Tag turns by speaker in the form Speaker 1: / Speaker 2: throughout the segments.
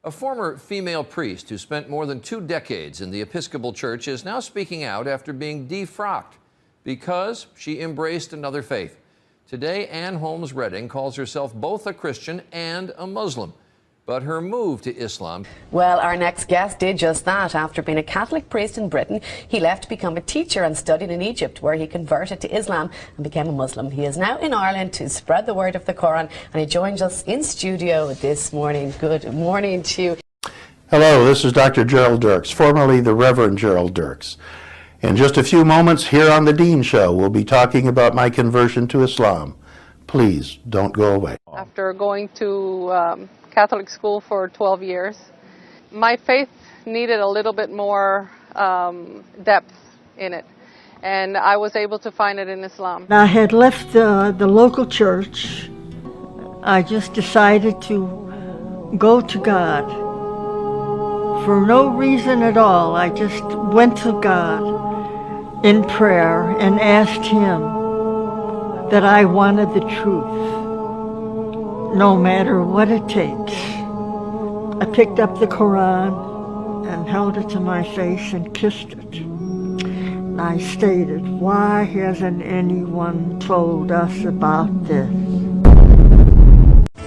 Speaker 1: A former female priest who spent more than 2 decades in the Episcopal Church is now speaking out after being defrocked because she embraced another faith. Today, Ann Holmes Redding calls herself both a Christian and a Muslim. But her move to Islam...
Speaker 2: Well, our next guest did just that. After being a Catholic priest in Britain, he left to become a teacher and studied in Egypt, where he converted to Islam and became a Muslim. He is now in Ireland to spread the word of the Quran, and he joins us in studio this morning. Good morning to you.
Speaker 3: Hello, this is Dr. Gerald Dirks, formerly the Reverend Gerald Dirks. In just a few moments here on The Dean Show, we'll be talking about my conversion to Islam. Please don't go away.
Speaker 4: After going to Catholic school for 12 years, my faith needed a little bit more depth in it, and I was able to find it in Islam.
Speaker 5: I had left the local church. I just decided to go to God for no reason at all. I just went to God in prayer and asked Him that I wanted the truth, no matter what it takes. I picked up the Quran and held it to my face and kissed it. And I stated, why hasn't anyone told us about this?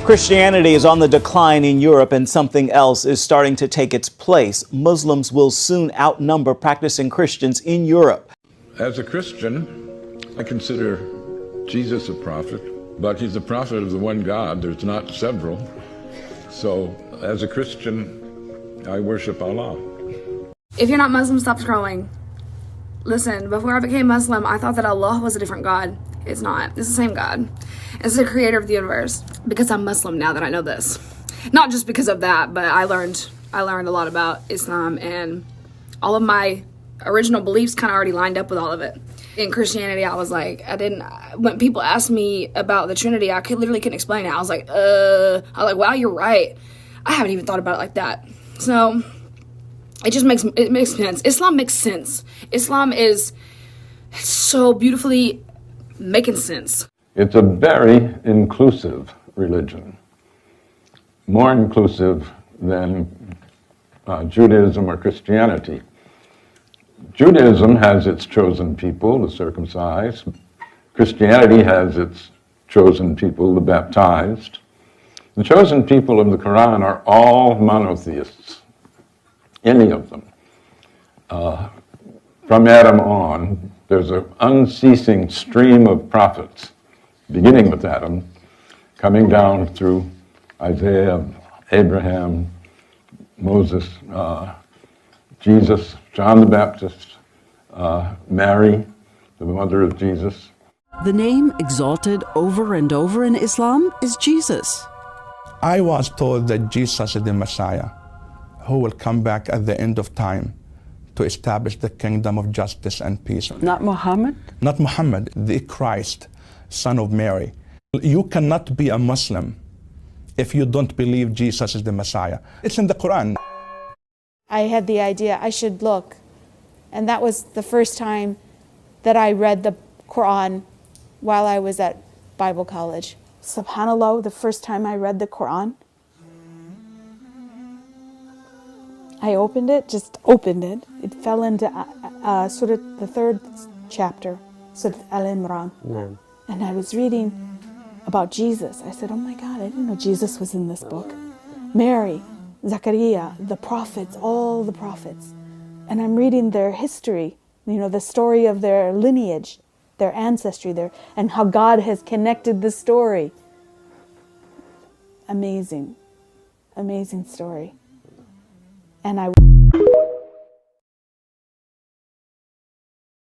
Speaker 6: Christianity is on the decline in Europe, and something else is starting to take its place. Muslims will soon outnumber practicing Christians in Europe.
Speaker 7: As a Christian, I consider Jesus a prophet. But he's a prophet of the one God. There's not several. So, as a Christian, I worship Allah.
Speaker 8: If you're not Muslim, stop scrolling. Listen, before I became Muslim, I thought that Allah was a different God. It's not. It's the same God. It's the creator of the universe. Because I'm Muslim now that I know this. Not just because of that, but I learned a lot about Islam, and all of my original beliefs kind of already lined up with all of it. In Christianity, I was like, when people asked me about the Trinity, I literally couldn't explain it. I was like, wow, you're right. I haven't even thought about it like that. So it makes sense. Islam makes sense. Islam is so beautifully making sense.
Speaker 7: It's a very inclusive religion. More inclusive than Judaism or Christianity. Judaism has its chosen people, the circumcised. Christianity has its chosen people, the baptized. The chosen people of the Quran are all monotheists, any of them. From Adam on, there's an unceasing stream of prophets, beginning with Adam, coming down through Isaiah, Abraham, Moses, Jesus, John the Baptist, Mary, the mother of Jesus.
Speaker 9: The name exalted over and over in Islam is Jesus.
Speaker 10: I was told that Jesus is the Messiah, who will come back at the end of time to establish the kingdom of justice and peace.
Speaker 9: Not Muhammad?
Speaker 10: Not Muhammad, the Christ, son of Mary. You cannot be a Muslim if you don't believe Jesus is the Messiah. It's in the Quran.
Speaker 11: I had the idea I should look, and that was the first time that I read the Quran while I was at Bible college. SubhanAllah, the first time I read the Quran, I opened it, just opened it. It fell into sort of the 3rd chapter, Surah Al-Imran. No. And I was reading about Jesus. I said, oh my God, I didn't know Jesus was in this book. Mary, Zachariah, the prophets, all the prophets. And I'm reading their history, the story of their lineage, their ancestry, and how God has connected the story. Amazing, amazing story. And I